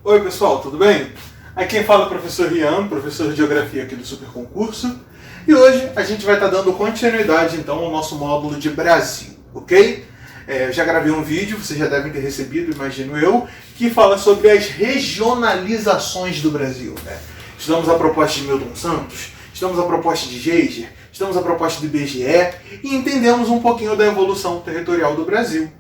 Oi pessoal, tudo bem? Aqui quem fala é o professor Rian, professor de Geografia aqui do Super Concurso. E hoje a gente vai estar dando continuidade então ao nosso módulo de Brasil, ok? Eu já gravei um vídeo, vocês já devem ter recebido, imagino eu, que fala sobre as regionalizações do Brasil, né? Estudamos a proposta de Milton Santos, estudamos a proposta de Geiger, estudamos a proposta do IBGE e entendemos um pouquinho da evolução territorial do Brasil.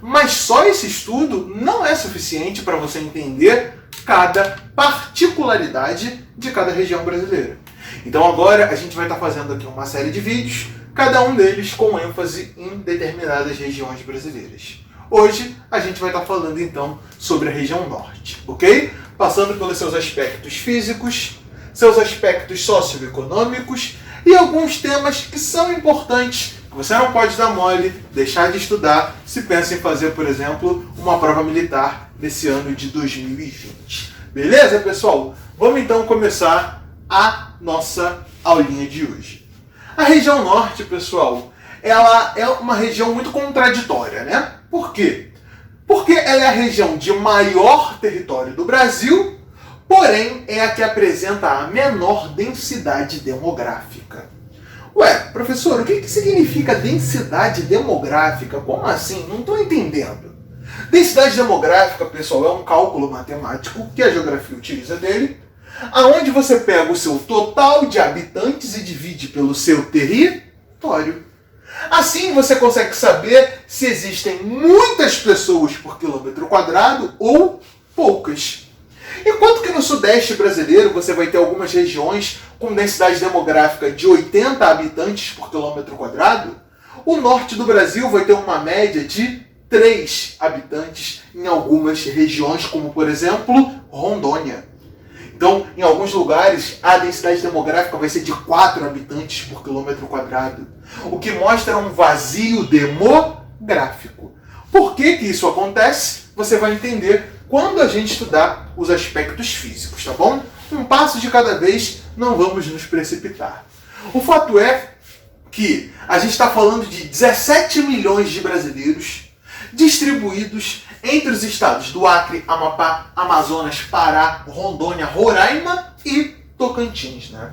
Mas só esse estudo não é suficiente para você entender cada particularidade de cada região brasileira. Então agora a gente vai estar fazendo aqui uma série de vídeos, cada um deles com ênfase em determinadas regiões brasileiras. Hoje a gente vai estar falando então sobre a região norte, ok? Passando pelos seus aspectos físicos, seus aspectos socioeconômicos e alguns temas que são importantes, que você não pode dar mole, deixar de estudar, se pensa em fazer, por exemplo, uma prova militar nesse ano de 2020. Beleza, pessoal? Vamos então começar a nossa aulinha de hoje. A região norte, pessoal, ela é uma região muito contraditória, né? Por quê? Porque ela é a região de maior território do Brasil, porém é a que apresenta a menor densidade demográfica. Ué, professor, o que significa densidade demográfica? Como assim? Não estou entendendo. Densidade demográfica, pessoal, é um cálculo matemático que a geografia utiliza dele, aonde você pega o seu total de habitantes e divide pelo seu território. Assim você consegue saber se existem muitas pessoas por quilômetro quadrado ou poucas. Enquanto que no sudeste brasileiro você vai ter algumas regiões com densidade demográfica de 80 habitantes por quilômetro quadrado, o norte do Brasil vai ter uma média de 3 habitantes em algumas regiões, como por exemplo Rondônia. Então, em alguns lugares, a densidade demográfica vai ser de 4 habitantes por quilômetro quadrado, o que mostra um vazio demográfico. Por que isso acontece? Você vai entender quando a gente estudar os aspectos físicos, tá bom? Um passo de cada vez, não vamos nos precipitar. O fato é que a gente está falando de 17 milhões de brasileiros distribuídos entre os estados do Acre, Amapá, Amazonas, Pará, Rondônia, Roraima e Tocantins, né?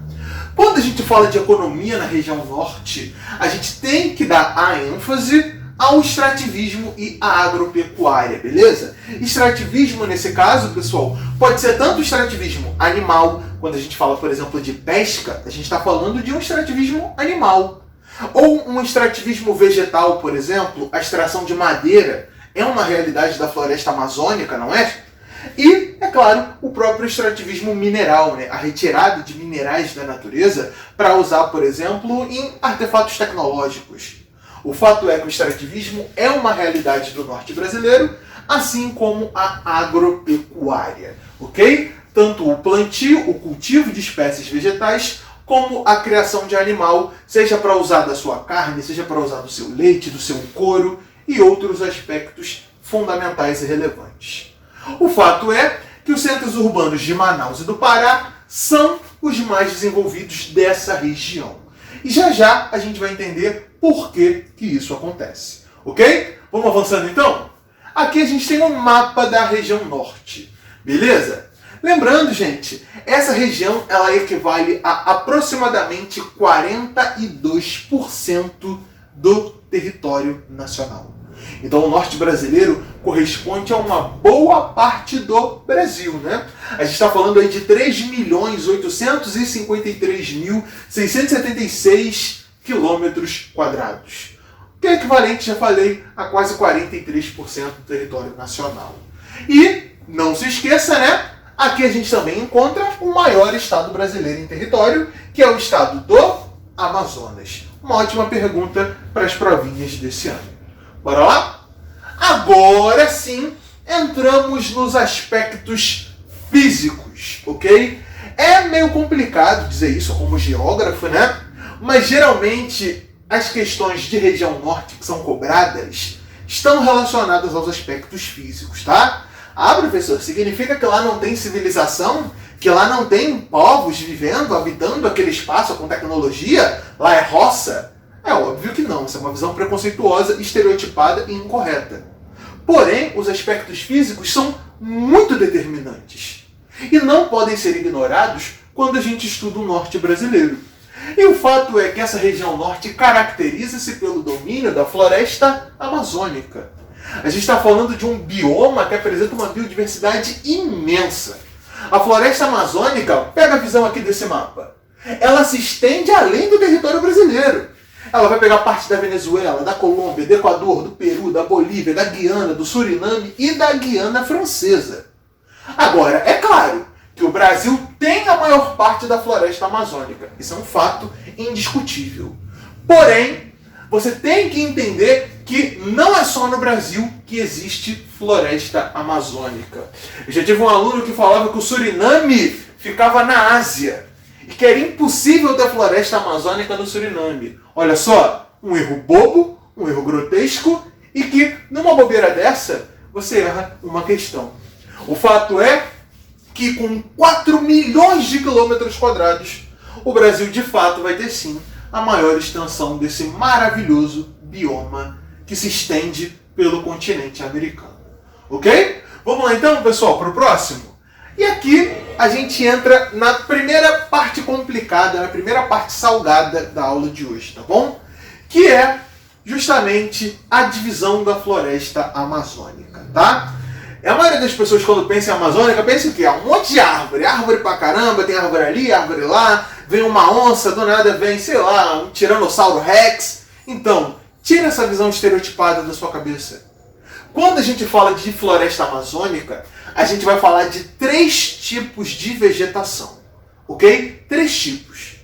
Quando a gente fala de economia na região norte, a gente tem que dar a ênfase ao extrativismo e à agropecuária, beleza? Extrativismo, nesse caso, pessoal, pode ser tanto extrativismo animal, quando a gente fala, por exemplo, de pesca, a gente está falando de um extrativismo animal. Ou um extrativismo vegetal, por exemplo, a extração de madeira é uma realidade da floresta amazônica, não é? E, é claro, o próprio extrativismo mineral, né? A retirada de minerais da natureza para usar, por exemplo, em artefatos tecnológicos. O fato é que o extrativismo é uma realidade do norte brasileiro, assim como a agropecuária, ok? Tanto o plantio, o cultivo de espécies vegetais, como a criação de animal, seja para usar da sua carne, seja para usar do seu leite, do seu couro e outros aspectos fundamentais e relevantes. O fato é que os centros urbanos de Manaus e do Pará são os mais desenvolvidos dessa região. E já a gente vai entender por que isso acontece. Ok? Vamos avançando então? Aqui a gente tem um mapa da região norte. Beleza? Lembrando, gente, essa região ela equivale a aproximadamente 42% do território nacional. Então o norte brasileiro corresponde a uma boa parte do Brasil, né? A gente está falando aí de 3.853.676 quilômetros quadrados, que é equivalente, já falei, a quase 43% do território nacional. E, não se esqueça, né? Aqui a gente também encontra o maior estado brasileiro em território, que é o estado do Amazonas. Uma ótima pergunta para as provinhas desse ano. Bora lá? Agora sim, entramos nos aspectos físicos, ok? É meio complicado dizer isso como geógrafo, né? Mas geralmente as questões de região norte que são cobradas estão relacionadas aos aspectos físicos, tá? Ah, professor, significa que lá não tem civilização? Que lá não tem povos vivendo, habitando aquele espaço com tecnologia? Lá é roça? É óbvio que não, essa é uma visão preconceituosa, estereotipada e incorreta. Porém, os aspectos físicos são muito determinantes e não podem ser ignorados quando a gente estuda o norte brasileiro. E o fato é que essa região norte caracteriza-se pelo domínio da floresta amazônica. A gente está falando de um bioma que apresenta uma biodiversidade imensa. A floresta amazônica, pega a visão aqui desse mapa, ela se estende além do território brasileiro. Ela vai pegar parte da Venezuela, da Colômbia, do Equador, do Peru, da Bolívia, da Guiana, do Suriname e da Guiana Francesa. Agora, é claro que o Brasil tem a maior parte da floresta amazônica. Isso é um fato indiscutível. Porém, você tem que entender que não é só no Brasil que existe floresta amazônica. Eu já tive um aluno que falava que o Suriname ficava na Ásia e que era impossível ter floresta amazônica no Suriname. Olha só, um erro bobo, um erro grotesco e que, numa bobeira dessa, você erra uma questão. O fato é que com 4 milhões de quilômetros quadrados, o Brasil de fato vai ter sim a maior extensão desse maravilhoso bioma que se estende pelo continente americano. Ok? Vamos lá então, pessoal, para o próximo? E aqui a gente entra na primeira parte complicada, na primeira parte salgada da aula de hoje, tá bom? Que é justamente a divisão da floresta amazônica, tá? A maioria das pessoas, quando pensa em amazônica, pensa o quê? Um monte de árvore. Árvore pra caramba, tem árvore ali, árvore lá. Vem uma onça, do nada vem, sei lá, um tiranossauro rex. Então, tira essa visão estereotipada da sua cabeça. Quando a gente fala de floresta amazônica, a gente vai falar de 3 tipos de vegetação. Ok? 3 tipos.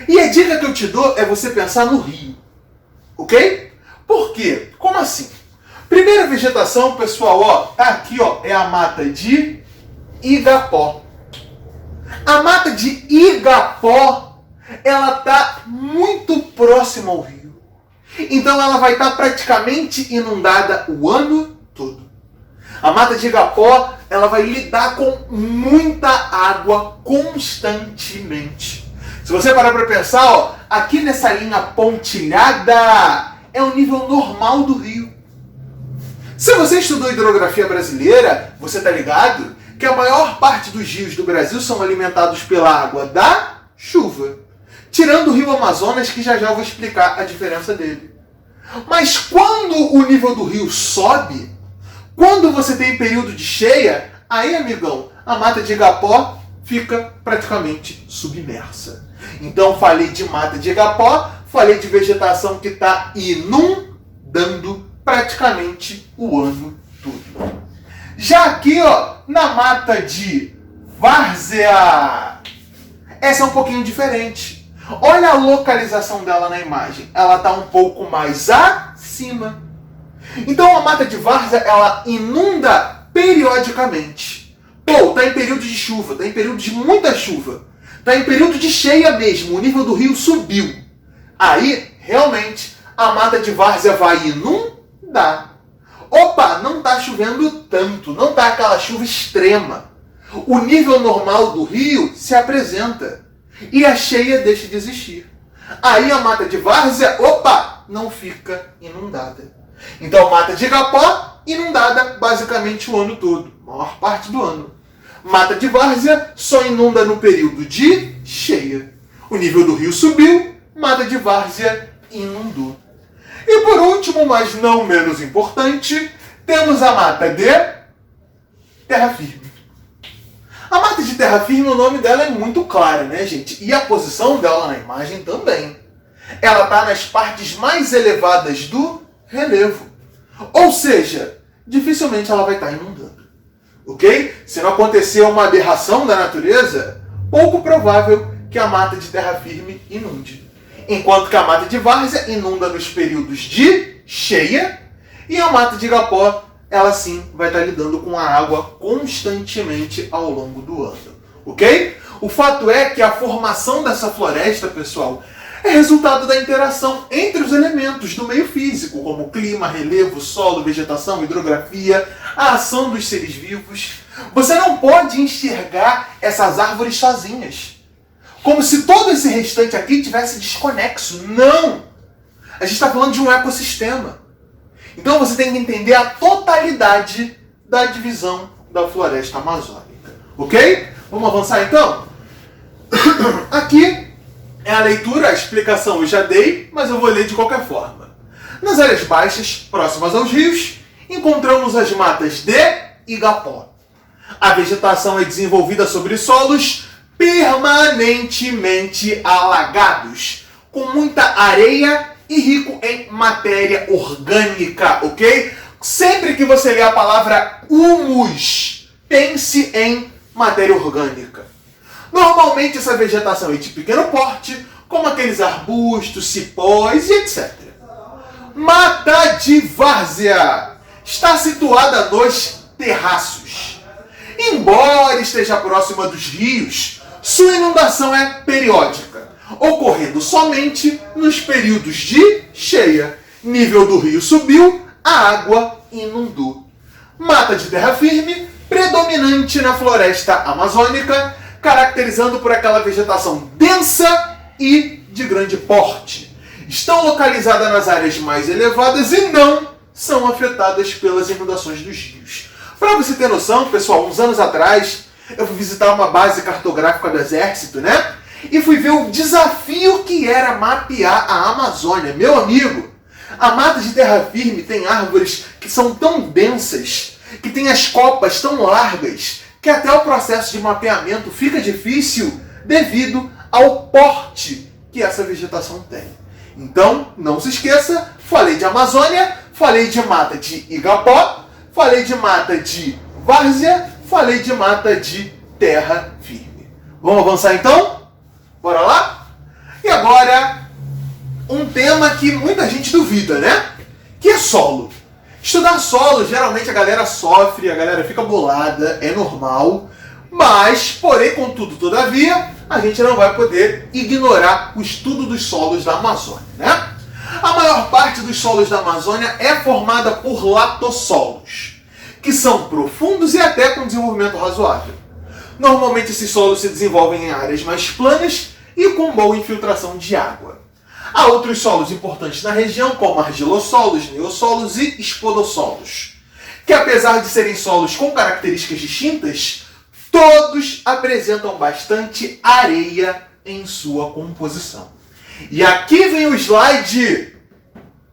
E a dica que eu te dou é você pensar no rio. Ok? Por quê? Como assim? Primeira vegetação, pessoal, ó, aqui ó, é a mata de Igapó. A mata de Igapó, ela está muito próxima ao rio. Então ela vai estar praticamente inundada o ano todo. A mata de Igapó, ela vai lidar com muita água constantemente. Se você parar para pensar, ó, aqui nessa linha pontilhada é o nível normal do rio. Se você estudou hidrografia brasileira, você está ligado que a maior parte dos rios do Brasil são alimentados pela água da chuva. Tirando o rio Amazonas, que já já eu vou explicar a diferença dele. Mas quando o nível do rio sobe, quando você tem período de cheia, aí, amigão, a mata de Igapó fica praticamente submersa. Então, falei de mata de Igapó, falei de vegetação que está inundando praticamente o ano todo. Já aqui, ó, na mata de Várzea, essa é um pouquinho diferente. Olha a localização dela na imagem. Ela está um pouco mais acima. Então a mata de Várzea, ela inunda periodicamente. Pô, tá em período de chuva, tá em período de muita chuva. Tá em período de cheia mesmo, o nível do rio subiu. Aí, realmente, a mata de Várzea vai inundar. Opa, não está chovendo tanto, não está aquela chuva extrema. O nível normal do rio se apresenta e a cheia deixa de existir. Aí a mata de Várzea, opa, não fica inundada. Então a mata de Igapó, inundada basicamente o ano todo, maior parte do ano. Mata de Várzea só inunda no período de cheia. O nível do rio subiu, mata de Várzea inundou. E por último, mas não menos importante, temos a mata de terra firme. A mata de terra firme, o nome dela é muito claro, né, gente? E a posição dela na imagem também. Ela está nas partes mais elevadas do relevo. Ou seja, dificilmente ela vai estar inundando. Ok? Se não acontecer uma aberração da natureza, pouco provável que a mata de terra firme inunde. Enquanto que a mata de Várzea inunda nos períodos de cheia e a mata de Igapó, ela sim vai estar lidando com a água constantemente ao longo do ano. Ok? O fato é que a formação dessa floresta, pessoal, é resultado da interação entre os elementos do meio físico, como clima, relevo, solo, vegetação, hidrografia, a ação dos seres vivos. Você não pode enxergar essas árvores sozinhas, como se todo esse restante aqui tivesse desconexo. Não! A gente está falando de um ecossistema. Então você tem que entender a totalidade da divisão da floresta amazônica. Ok? Vamos avançar então? Aqui é a leitura, a explicação eu já dei, mas eu vou ler de qualquer forma. Nas áreas baixas, próximas aos rios, encontramos as matas de igapó. A vegetação é desenvolvida sobre solos permanentemente alagados, com muita areia e rico em matéria orgânica, ok? Sempre que você ler a palavra humus, pense em matéria orgânica. Normalmente essa vegetação é de pequeno porte, como aqueles arbustos, cipós e etc. Mata de várzea está situada nos terraços. Embora esteja próxima dos rios, sua inundação é periódica, ocorrendo somente nos períodos de cheia. Nível do rio subiu, a água inundou. Mata de terra firme, predominante na floresta amazônica, caracterizando por aquela vegetação densa e de grande porte. Estão localizadas nas áreas mais elevadas e não são afetadas pelas inundações dos rios. Para você ter noção, pessoal, uns anos atrás, eu fui visitar uma base cartográfica do Exército, né? E fui ver o desafio que era mapear a Amazônia. Meu amigo, a mata de terra firme tem árvores que são tão densas, que tem as copas tão largas, que até o processo de mapeamento fica difícil devido ao porte que essa vegetação tem. Então, não se esqueça, falei de Amazônia, falei de mata de igapó, falei de mata de várzea, falei de mata de terra firme. Vamos avançar então? Bora lá? E agora, um tema que muita gente duvida, né? Que é solo. Estudar solo, geralmente a galera sofre, a galera fica bolada, é normal. Mas, porém, contudo, todavia, a gente não vai poder ignorar o estudo dos solos da Amazônia, né? A maior parte dos solos da Amazônia é formada por latossolos, que são profundos e até com desenvolvimento razoável. Normalmente esses solos se desenvolvem em áreas mais planas e com boa infiltração de água. Há outros solos importantes na região, como argilossolos, neossolos e espodossolos, que apesar de serem solos com características distintas, todos apresentam bastante areia em sua composição. E aqui vem o slide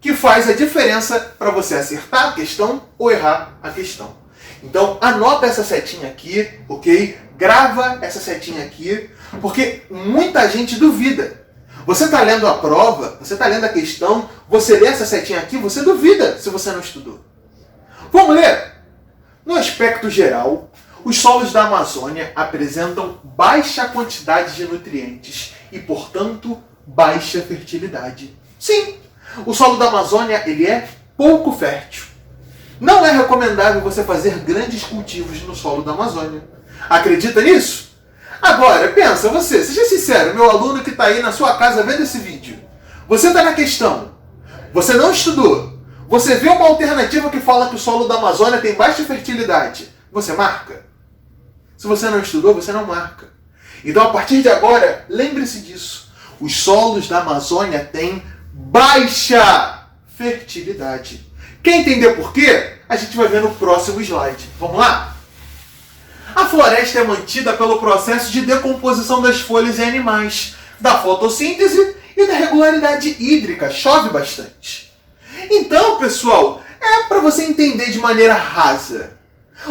que faz a diferença para você acertar a questão ou errar a questão. Então anota essa setinha aqui, ok? Grava essa setinha aqui, porque muita gente duvida. Você está lendo a prova, você está lendo a questão, você lê essa setinha aqui, você duvida se você não estudou. Vamos ler? No aspecto geral, os solos da Amazônia apresentam baixa quantidade de nutrientes e, portanto, baixa fertilidade. Sim, o solo da Amazônia ele é pouco fértil. Não é recomendável você fazer grandes cultivos no solo da Amazônia. Acredita nisso? Agora, pensa você, seja sincero, meu aluno que está aí na sua casa vendo esse vídeo. Você está na questão, você não estudou, você vê uma alternativa que fala que o solo da Amazônia tem baixa fertilidade, você marca? Se você não estudou, você não marca. Então, a partir de agora, lembre-se disso. Os solos da Amazônia têm baixa fertilidade. Quer entender por quê? A gente vai ver no próximo slide. Vamos lá? A floresta é mantida pelo processo de decomposição das folhas e animais, da fotossíntese e da regularidade hídrica. Chove bastante. Então, pessoal, é para você entender de maneira rasa.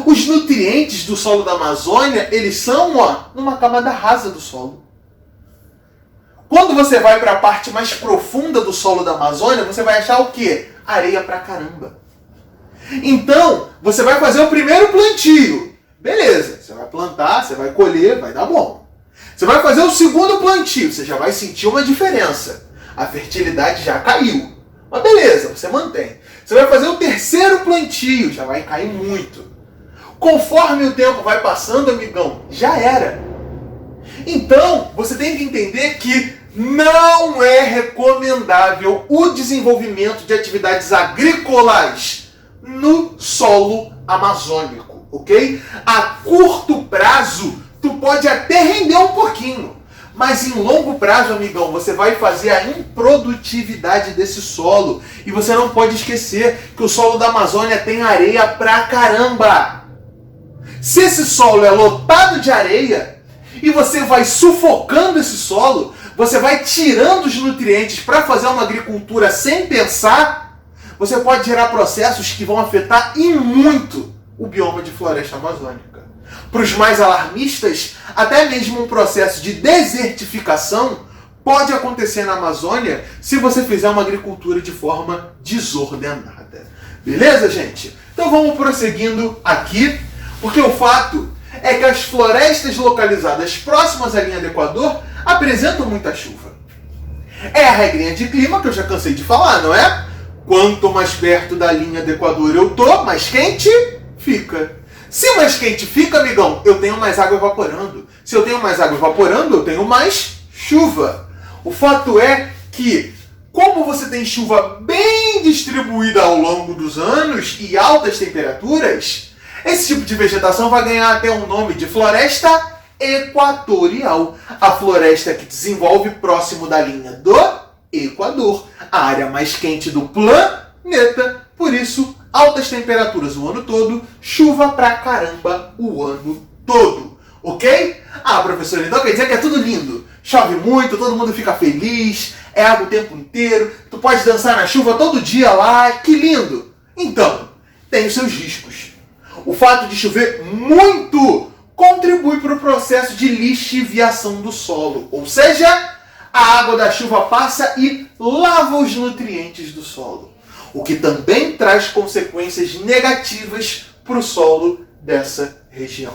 Os nutrientes do solo da Amazônia, eles são numa camada rasa do solo. Quando você vai para a parte mais profunda do solo da Amazônia, você vai achar o quê? Areia pra caramba. Então, você vai fazer o primeiro plantio. Beleza, você vai plantar, você vai colher, vai dar bom. Você vai fazer o segundo plantio, você já vai sentir uma diferença. A fertilidade já caiu. Mas beleza, você mantém. Você vai fazer o terceiro plantio, já vai cair muito. Conforme o tempo vai passando, amigão, já era. Então, você tem que entender que não é recomendável o desenvolvimento de atividades agrícolas no solo amazônico, ok? A curto prazo, tu pode até render um pouquinho, Mas em longo prazo, amigão, você vai fazer a improdutividade desse solo. E você não pode esquecer que o solo da Amazônia tem areia pra caramba. Se esse solo é lotado de areia e você vai sufocando esse solo, você vai tirando os nutrientes para fazer uma agricultura sem pensar, você pode gerar processos que vão afetar e muito o bioma de floresta amazônica. Para os mais alarmistas, até mesmo um processo de desertificação pode acontecer na Amazônia se você fizer uma agricultura de forma desordenada. Beleza, gente? Então vamos prosseguindo aqui, porque o fato é que as florestas localizadas próximas à linha do Equador apresentam muita chuva. É a regrinha de clima que eu já cansei de falar, não é? Quanto mais perto da linha do Equador eu tô, mais quente fica. Se mais quente fica, amigão, eu tenho mais água evaporando. Se eu tenho mais água evaporando, eu tenho mais chuva. O fato é que, como você tem chuva bem distribuída ao longo dos anos e altas temperaturas, esse tipo de vegetação vai ganhar até o nome de floresta equatorial. A floresta que desenvolve próximo da linha do Equador, a área mais quente do planeta. Por isso, altas temperaturas o ano todo, chuva pra caramba o ano todo. Ok? Ah, professor, então quer dizer que é tudo lindo. Chove muito, todo mundo fica feliz, é água o tempo inteiro, tu pode dançar na chuva todo dia lá, que lindo. Então, tem os seus riscos. O fato de chover muito contribui para o processo de lixiviação do solo, ou seja, a água da chuva passa e lava os nutrientes do solo, o que também traz consequências negativas para o solo dessa região.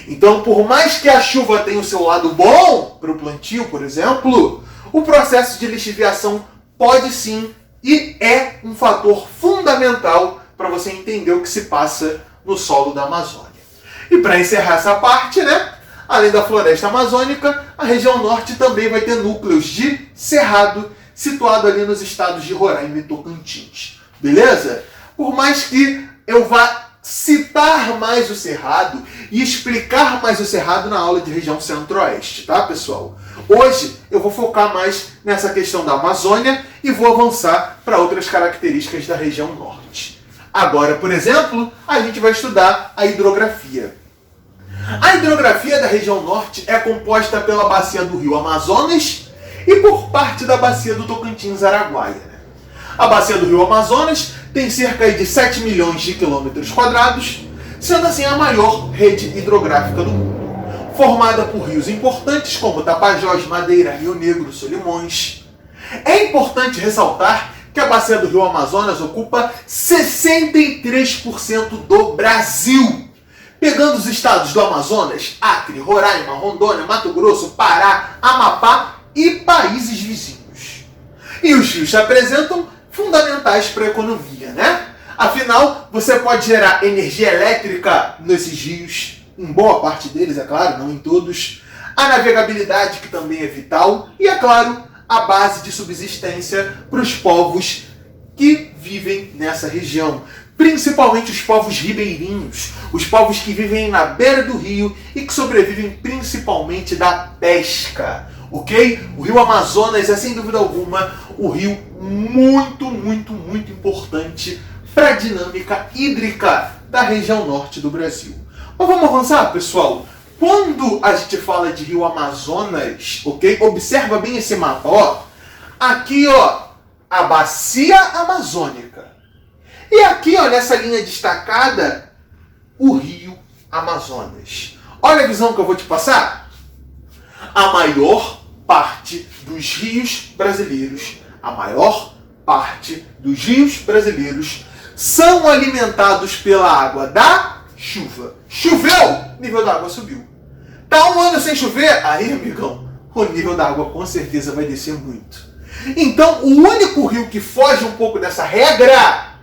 Então, por mais que a chuva tenha o seu lado bom para o plantio, por exemplo, o processo de lixiviação pode sim e é um fator fundamental para você entender o que se passa no solo da Amazônia. E para encerrar essa parte, né, além da floresta amazônica, a região norte também vai ter núcleos de cerrado situado ali nos estados de Roraima e Tocantins. Beleza? Por mais que eu vá citar mais o Cerrado e explicar mais o Cerrado na aula de região centro-oeste, tá, pessoal? Hoje eu vou focar mais nessa questão da Amazônia e vou avançar para outras características da região norte. Agora, por exemplo, a gente vai estudar a hidrografia. A hidrografia da região norte é composta pela bacia do rio Amazonas e por parte da bacia do Tocantins-Araguaia. A bacia do rio Amazonas tem cerca de 7 milhões de quilômetros quadrados, sendo assim a maior rede hidrográfica do mundo, formada por rios importantes como Tapajós, Madeira, Rio Negro, Solimões. É importante ressaltar que a bacia do rio Amazonas ocupa 63% do Brasil, pegando os estados do Amazonas, Acre, Roraima, Rondônia, Mato Grosso, Pará, Amapá e países vizinhos. E os rios se apresentam fundamentais para a economia, né? Afinal, você pode gerar energia elétrica nesses rios, em boa parte deles, é claro, não em todos, a navegabilidade, que também é vital, e, é claro, a base de subsistência para os povos que vivem nessa região, principalmente os povos ribeirinhos, os povos que vivem na beira do rio e que sobrevivem principalmente da pesca. Ok? O rio Amazonas é, sem dúvida alguma, o rio muito importante para a dinâmica hídrica da região norte do Brasil. Mas vamos avançar, pessoal? Quando a gente fala de rio Amazonas, ok? Observa bem esse mapa, ó. Aqui, ó, a bacia amazônica. E aqui, ó, nessa linha destacada, o rio Amazonas. Olha a visão que eu vou te passar. A maior parte dos rios brasileiros, são alimentados pela água da chuva. Choveu, nível da água subiu. Tá um ano sem chover, aí, amigão, o nível da água com certeza vai descer muito. Então, o único rio que foge um pouco dessa regra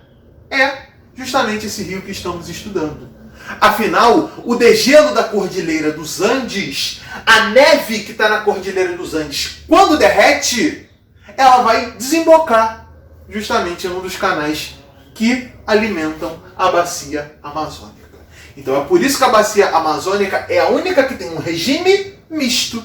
é justamente esse rio que estamos estudando. Afinal, o degelo da Cordilheira dos Andes, a neve que está na Cordilheira dos Andes, quando derrete, ela vai desembocar justamente em um dos canais que alimentam a bacia amazônica. Então é por isso que a bacia amazônica é a única que tem um regime misto.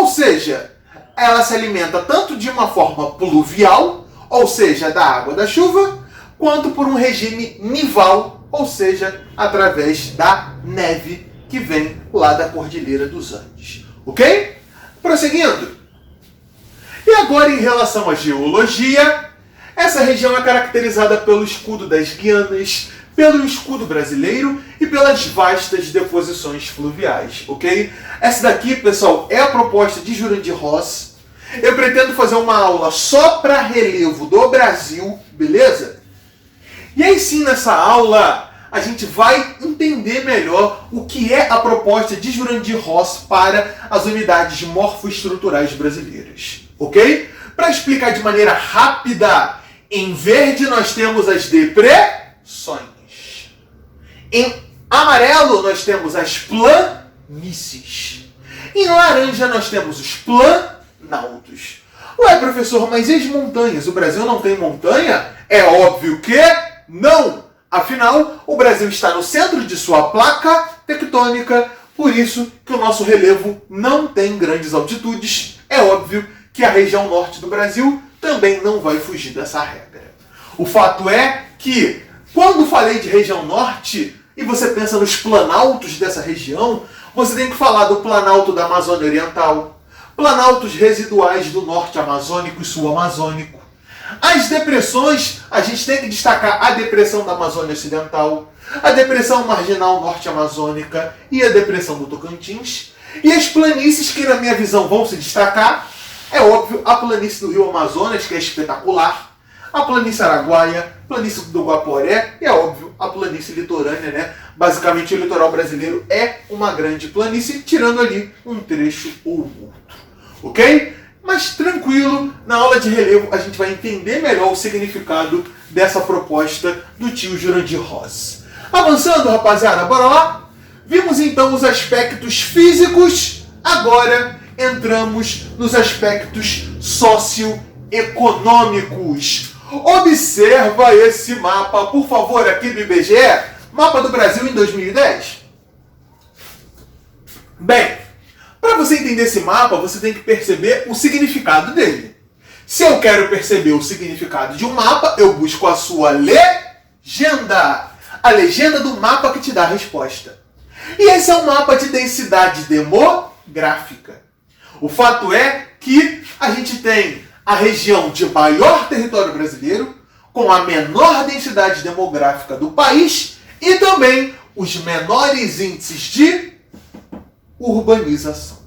Ou seja, ela se alimenta tanto de uma forma pluvial, ou seja, da água da chuva, quanto por um regime nival, ou seja, através da neve que vem lá da Cordilheira dos Andes. Ok? Prosseguindo. E agora, em relação à geologia, essa região é caracterizada pelo escudo das Guianas, pelo escudo brasileiro e pelas vastas deposições fluviais, ok? Essa daqui, pessoal, é a proposta de Jurandir Ross. Eu pretendo fazer uma aula só para relevo do Brasil, beleza? E aí sim, nessa aula, a gente vai entender melhor o que é a proposta de Jurandir Ross para as unidades morfoestruturais brasileiras, ok? Para explicar de maneira rápida, em verde nós temos as depressões. Em amarelo nós temos as planícies. Em laranja nós temos os planaltos. Ué, professor, mas e as montanhas? O Brasil não tem montanha? É óbvio que não! Afinal, o Brasil está no centro de sua placa tectônica, por isso que o nosso relevo não tem grandes altitudes. É óbvio que a região norte do Brasil também não vai fugir dessa regra. O fato é que, quando falei de região norte, e você pensa nos planaltos dessa região, você tem que falar do Planalto da Amazônia Oriental, planaltos residuais do norte amazônico e sul amazônico. As depressões, a gente tem que destacar a depressão da Amazônia Ocidental, a depressão marginal norte amazônica e a depressão do Tocantins. E as planícies que, na minha visão, vão se destacar, é óbvio, a planície do Rio Amazonas, que é espetacular, a planície Araguaia, planície do Guaporé e, é óbvio, a planície litorânea, né? Basicamente, o litoral brasileiro é uma grande planície, tirando ali um trecho ou outro. Ok? Mas tranquilo, na aula de relevo a gente vai entender melhor o significado dessa proposta do tio Jurandir Ross. Avançando, rapaziada, bora lá? Vimos então os aspectos físicos, agora entramos nos aspectos socioeconômicos. Observa esse mapa, por favor, aqui do IBGE, mapa do Brasil em 2010. Bem, para você entender esse mapa, você tem que perceber o significado dele. Se eu quero perceber o significado de um mapa, eu busco a sua legenda. A legenda do mapa que te dá a resposta. E esse é um mapa de densidade demográfica. O fato é que a gente tem a região de maior território brasileiro, com a menor densidade demográfica do país e também os menores índices de urbanização.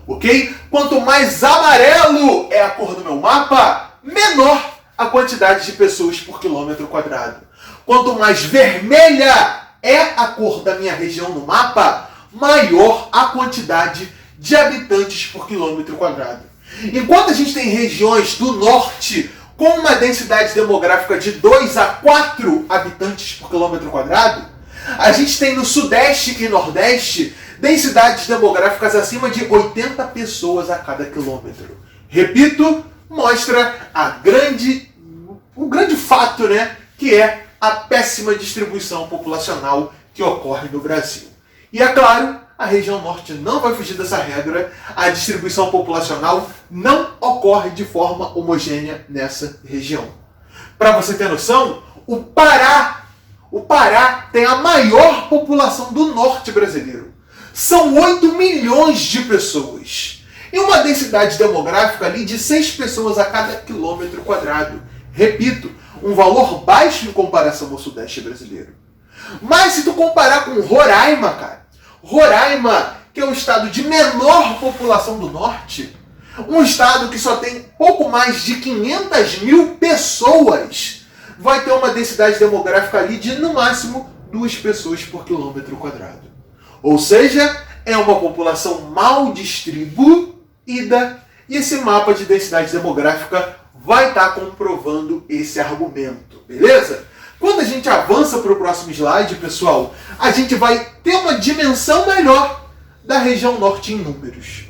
Ok? Quanto mais amarelo é a cor do meu mapa, menor a quantidade de pessoas por quilômetro quadrado. Quanto mais vermelha é a cor da minha região no mapa, maior a quantidade de habitantes por quilômetro quadrado. Enquanto a gente tem regiões do norte com uma densidade demográfica de 2 a 4 habitantes por quilômetro quadrado, a gente tem no sudeste e nordeste densidades demográficas acima de 80 pessoas a cada quilômetro. Repito, mostra o grande fato, né, que é a péssima distribuição populacional que ocorre no Brasil. E é claro, a região norte não vai fugir dessa regra, a distribuição populacional não ocorre de forma homogênea nessa região. Para você ter noção, o Pará tem a maior população do norte brasileiro. São 8 milhões de pessoas. E uma densidade demográfica ali de 6 pessoas a cada quilômetro quadrado. Repito, um valor baixo em comparação ao sudeste brasileiro. Mas se tu comparar com Roraima, cara, Roraima, que é o estado de menor população do norte, um estado que só tem pouco mais de 500 mil pessoas, vai ter uma densidade demográfica ali de, no máximo, 2 pessoas por quilômetro quadrado. Ou seja, é uma população mal distribuída, e esse mapa de densidade demográfica vai estar comprovando esse argumento, beleza? Quando a gente avança para o próximo slide, pessoal, a gente vai ter uma dimensão melhor da região norte em números.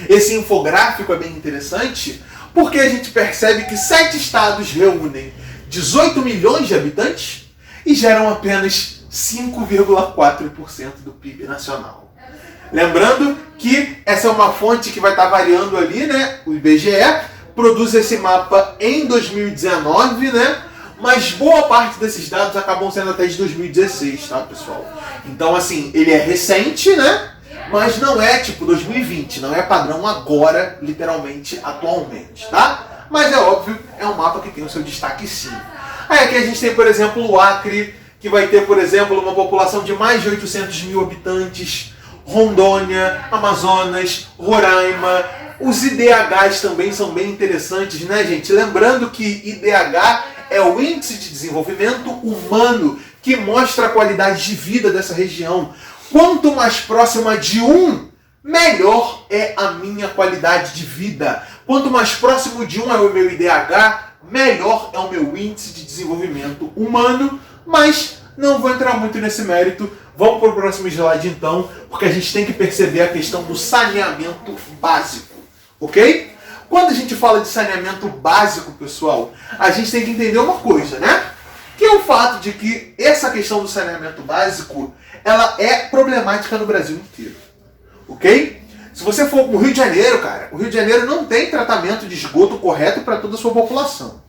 Esse infográfico é bem interessante porque a gente percebe que 7 estados reúnem 18 milhões de habitantes e geram apenas 5,4% do PIB nacional. Lembrando que essa é uma fonte que vai estar variando ali, né? O IBGE produz esse mapa em 2019, né? Mas boa parte desses dados acabam sendo até de 2016, tá, pessoal? Então, assim, ele é recente, né? Mas não é tipo 2020, não é padrão agora, literalmente, atualmente, tá? Mas é óbvio, é um mapa que tem o seu destaque sim. Aí aqui a gente tem, por exemplo, o Acre, que vai ter, por exemplo, uma população de mais de 800 mil habitantes, Rondônia, Amazonas, Roraima. Os IDHs também são bem interessantes, né, gente? Lembrando que IDH é o Índice de Desenvolvimento Humano, que mostra a qualidade de vida dessa região. Quanto mais próxima de 1, melhor é a minha qualidade de vida. Quanto mais próximo de 1 é o meu IDH, melhor é o meu Índice de Desenvolvimento Humano. Mas não vou entrar muito nesse mérito. Vamos para o próximo slide então, porque a gente tem que perceber a questão do saneamento básico, ok? Quando a gente fala de saneamento básico, pessoal, a gente tem que entender uma coisa, né? Que é o fato de que essa questão do saneamento básico, ela é problemática no Brasil inteiro, ok? Se você for no Rio de Janeiro, cara, o Rio de Janeiro não tem tratamento de esgoto correto para toda a sua população.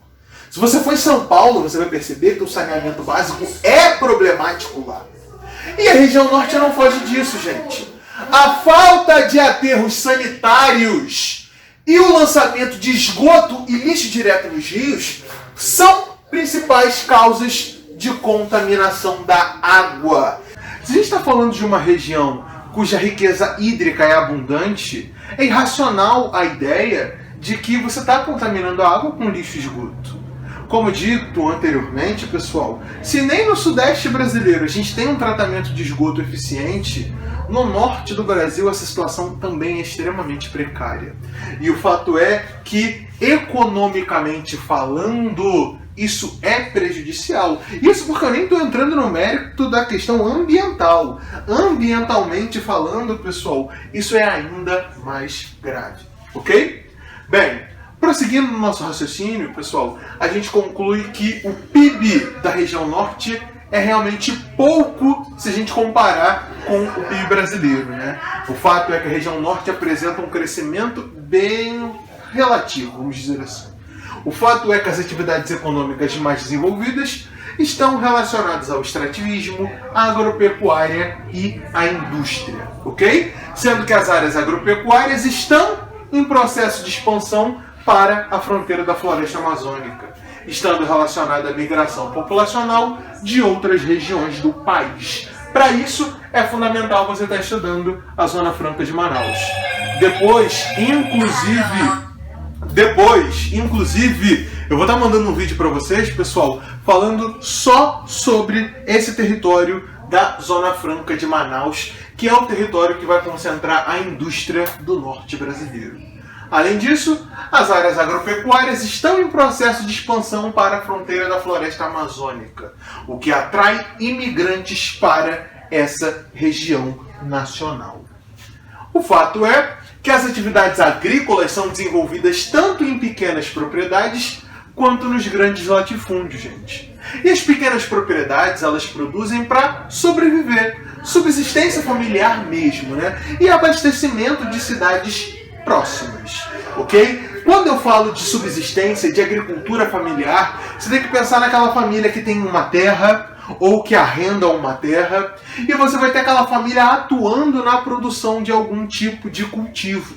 Se você for em São Paulo, você vai perceber que o saneamento básico é problemático lá. E a região norte não foge disso, gente. A falta de aterros sanitários e o lançamento de esgoto e lixo direto nos rios são principais causas de contaminação da água. Se a gente está falando de uma região cuja riqueza hídrica é abundante, é irracional a ideia de que você está contaminando a água com lixo e esgoto. Como dito anteriormente, pessoal, se nem no sudeste brasileiro a gente tem um tratamento de esgoto eficiente, no norte do Brasil essa situação também é extremamente precária. E o fato é que, economicamente falando, isso é prejudicial. Isso porque eu nem estou entrando no mérito da questão ambiental. Ambientalmente falando, pessoal, isso é ainda mais grave, ok? Bem, prosseguindo no nosso raciocínio, pessoal, a gente conclui que o PIB da região norte é realmente pouco se a gente comparar com o PIB brasileiro, né? O fato é que a região norte apresenta um crescimento bem relativo, vamos dizer assim. O fato é que as atividades econômicas mais desenvolvidas estão relacionadas ao extrativismo, à agropecuária e à indústria, ok? Sendo que as áreas agropecuárias estão em processo de expansão para a fronteira da floresta amazônica, estando relacionada à migração populacional de outras regiões do país. Para isso, é fundamental você estar estudando a Zona Franca de Manaus. Depois, inclusive, eu vou estar mandando um vídeo para vocês, pessoal, falando só sobre esse território da Zona Franca de Manaus, que é o território que vai concentrar a indústria do norte brasileiro. Além disso, as áreas agropecuárias estão em processo de expansão para a fronteira da floresta amazônica, o que atrai imigrantes para essa região nacional. O fato é que as atividades agrícolas são desenvolvidas tanto em pequenas propriedades quanto nos grandes latifúndios, gente. E as pequenas propriedades, elas produzem para sobreviver, subsistência familiar mesmo, né? E abastecimento de cidades próximas, ok? Quando eu falo de subsistência, de agricultura familiar, você tem que pensar naquela família que tem uma terra ou que arrenda uma terra, e você vai ter aquela família atuando na produção de algum tipo de cultivo.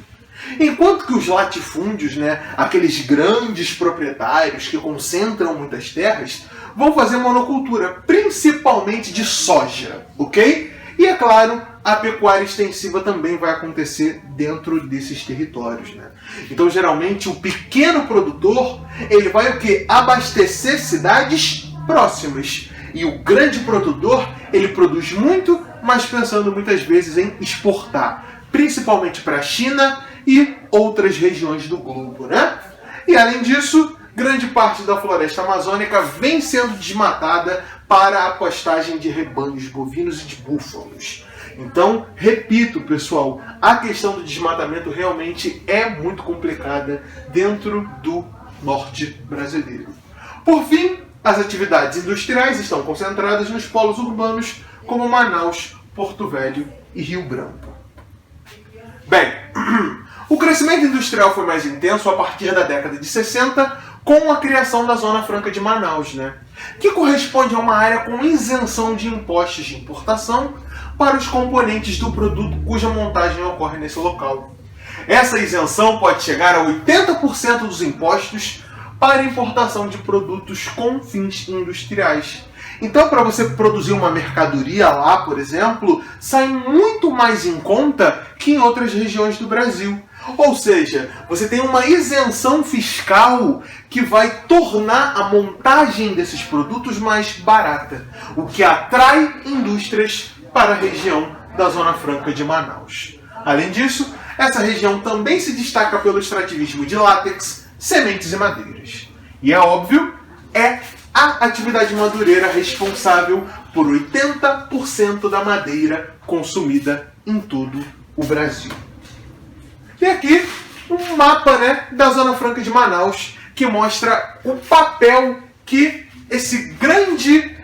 Enquanto que os latifúndios, né, aqueles grandes proprietários que concentram muitas terras, vão fazer monocultura, principalmente de soja, ok? E é claro, a pecuária extensiva também vai acontecer dentro desses territórios, né? Então, geralmente, o pequeno produtor, ele vai o quê? Abastecer cidades próximas. E o grande produtor, ele produz muito, mas pensando muitas vezes em exportar, principalmente para a China e outras regiões do globo, né? E além disso, grande parte da floresta amazônica vem sendo desmatada para a pastagem de rebanhos bovinos e de búfalos. Então, repito, pessoal, a questão do desmatamento realmente é muito complicada dentro do norte brasileiro. Por fim, as atividades industriais estão concentradas nos polos urbanos como Manaus, Porto Velho e Rio Branco. Bem, o crescimento industrial foi mais intenso a partir da década de 60, com a criação da Zona Franca de Manaus, né? Que corresponde a uma área com isenção de impostos de importação para os componentes do produto cuja montagem ocorre nesse local. Essa isenção pode chegar a 80% dos impostos para importação de produtos com fins industriais. Então, para você produzir uma mercadoria lá, por exemplo, sai muito mais em conta que em outras regiões do Brasil. Ou seja, você tem uma isenção fiscal que vai tornar a montagem desses produtos mais barata, o que atrai indústrias para a região da Zona Franca de Manaus. Além disso, essa região também se destaca pelo extrativismo de látex, sementes e madeiras. E é óbvio, é a atividade madureira responsável por 80% da madeira consumida em todo o Brasil. E aqui um mapa, né, da Zona Franca de Manaus que mostra o papel que essa grande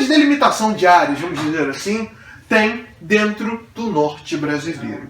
delimitação de áreas, vamos dizer assim, tem dentro do norte brasileiro.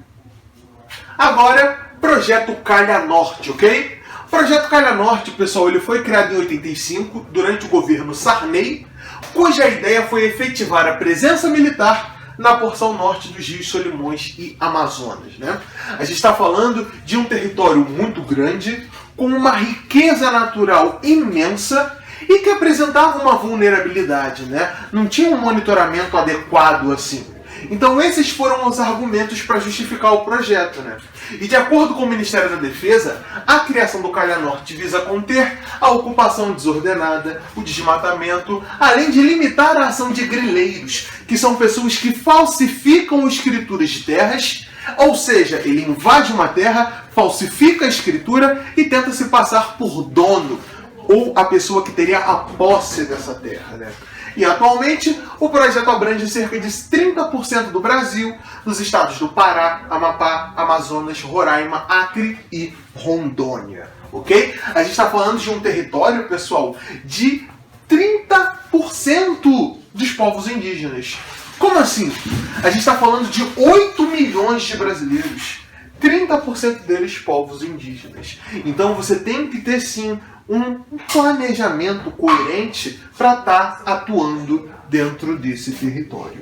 Agora, Projeto Calha Norte, ok? O Projeto Calha Norte, pessoal, ele foi criado em 85, durante o governo Sarney, cuja ideia foi efetivar a presença militar na porção norte dos rios Solimões e Amazonas, né? A gente está falando de um território muito grande, com uma riqueza natural imensa e que apresentava uma vulnerabilidade, né? Não tinha um monitoramento adequado assim. Então esses foram os argumentos para justificar o projeto, né? E de acordo com o Ministério da Defesa, a criação do Calha Norte visa conter a ocupação desordenada, o desmatamento, além de limitar a ação de grileiros, que são pessoas que falsificam escrituras de terras, ou seja, ele invade uma terra, falsifica a escritura e tenta se passar por dono, ou a pessoa que teria a posse dessa terra, né? E atualmente o projeto abrange cerca de 30% do Brasil, dos estados do Pará, Amapá, Amazonas, Roraima, Acre e Rondônia. Ok? A gente está falando de um território, pessoal, de 30% dos povos indígenas. Como assim? A gente está falando de 8 milhões de brasileiros, 30% deles povos indígenas. Então você tem que ter sim um planejamento coerente para estar atuando dentro desse território.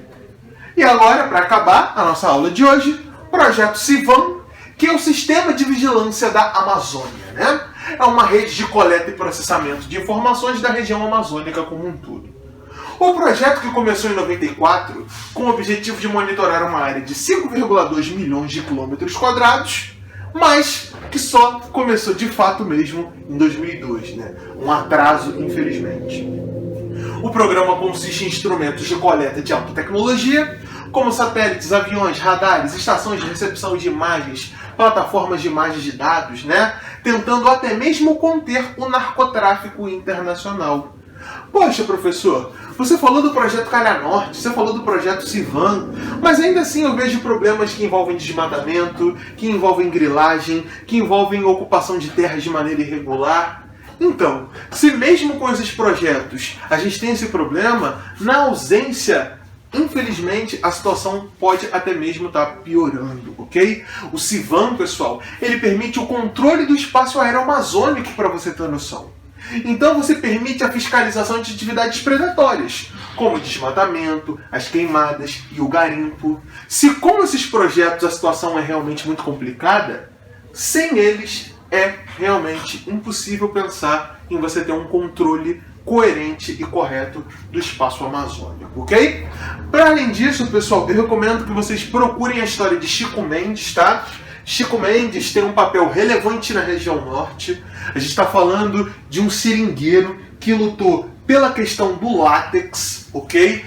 E agora, para acabar a nossa aula de hoje, Projeto CIVAM, que é o Sistema de Vigilância da Amazônia, né? É uma rede de coleta e processamento de informações da região amazônica como um todo. O projeto, que começou em 94, com o objetivo de monitorar uma área de 5,2 milhões de quilômetros quadrados, mas que só começou de fato mesmo em 2002, né? Um atraso, infelizmente. O programa consiste em instrumentos de coleta de alta tecnologia, como satélites, aviões, radares, estações de recepção de imagens, plataformas de imagens de dados, né? Tentando até mesmo conter o narcotráfico internacional. Poxa, professor, você falou do projeto Calha Norte, você falou do projeto CIVAM, mas ainda assim eu vejo problemas que envolvem desmatamento, que envolvem grilagem, que envolvem ocupação de terras de maneira irregular. Então, se mesmo com esses projetos a gente tem esse problema, na ausência, infelizmente, a situação pode até mesmo estar piorando, ok? O CIVAM, pessoal, ele permite o controle do espaço aéreo amazônico, para você ter noção. Então você permite a fiscalização de atividades predatórias, como o desmatamento, as queimadas e o garimpo. Se com esses projetos a situação é realmente muito complicada, sem eles é realmente impossível pensar em você ter um controle coerente e correto do espaço amazônico, ok? Para além disso, pessoal, eu recomendo que vocês procurem a história de Chico Mendes, tá? Chico Mendes tem um papel relevante na região norte. A gente está falando de um seringueiro que lutou pela questão do látex, ok?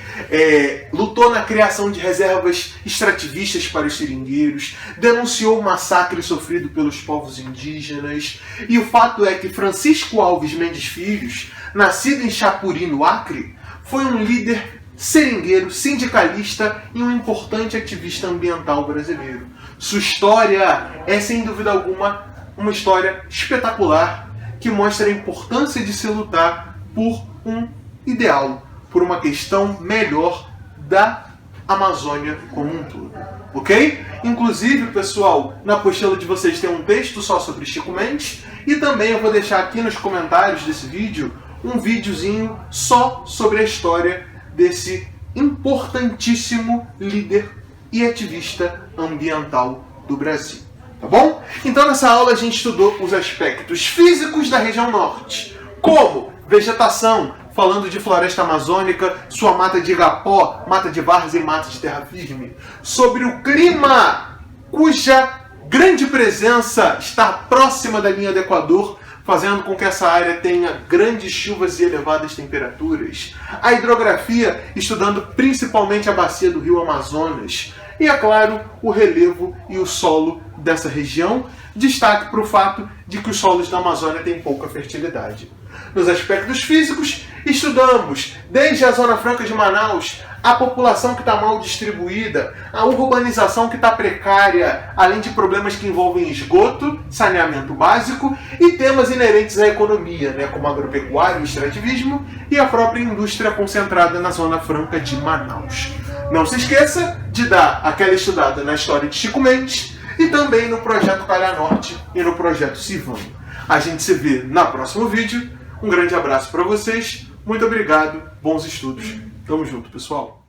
Lutou na criação de reservas extrativistas para os seringueiros, denunciou o massacre sofrido pelos povos indígenas. E o fato é que Francisco Alves Mendes Filhos, nascido em Chapuri, no Acre, foi um líder seringueiro, sindicalista e um importante ativista ambiental brasileiro. Sua história é, sem dúvida alguma, uma história espetacular que mostra a importância de se lutar por um ideal, por uma questão melhor da Amazônia como um todo. ok? Inclusive, pessoal, na apostila de vocês tem um texto só sobre Chico Mendes e também eu vou deixar aqui nos comentários desse vídeo um videozinho só sobre a história desse importantíssimo líder e ativista ambiental do Brasil. Tá bom? Então nessa aula a gente estudou os aspectos físicos da região norte, como vegetação, falando de floresta amazônica, sua mata de igapó, mata de várzea e mata de terra firme. Sobre o clima, cuja grande presença está próxima da linha do Equador, fazendo com que essa área tenha grandes chuvas e elevadas temperaturas. A hidrografia, estudando principalmente a bacia do rio Amazonas. E, é claro, o relevo e o solo dessa região, destaque para o fato de que os solos da Amazônia têm pouca fertilidade. Nos aspectos físicos, estudamos desde a Zona Franca de Manaus, a população que está mal distribuída, a urbanização que está precária, além de problemas que envolvem esgoto, saneamento básico e temas inerentes à economia, como agropecuário, extrativismo e a própria indústria concentrada na Zona Franca de Manaus. Não se esqueça de dar aquela estudada na história de Chico Mendes e também no Projeto Calha Norte e no Projeto Civão. A gente se vê no próximo vídeo. Um grande abraço para vocês. Muito obrigado. Bons estudos. Tamo junto, pessoal.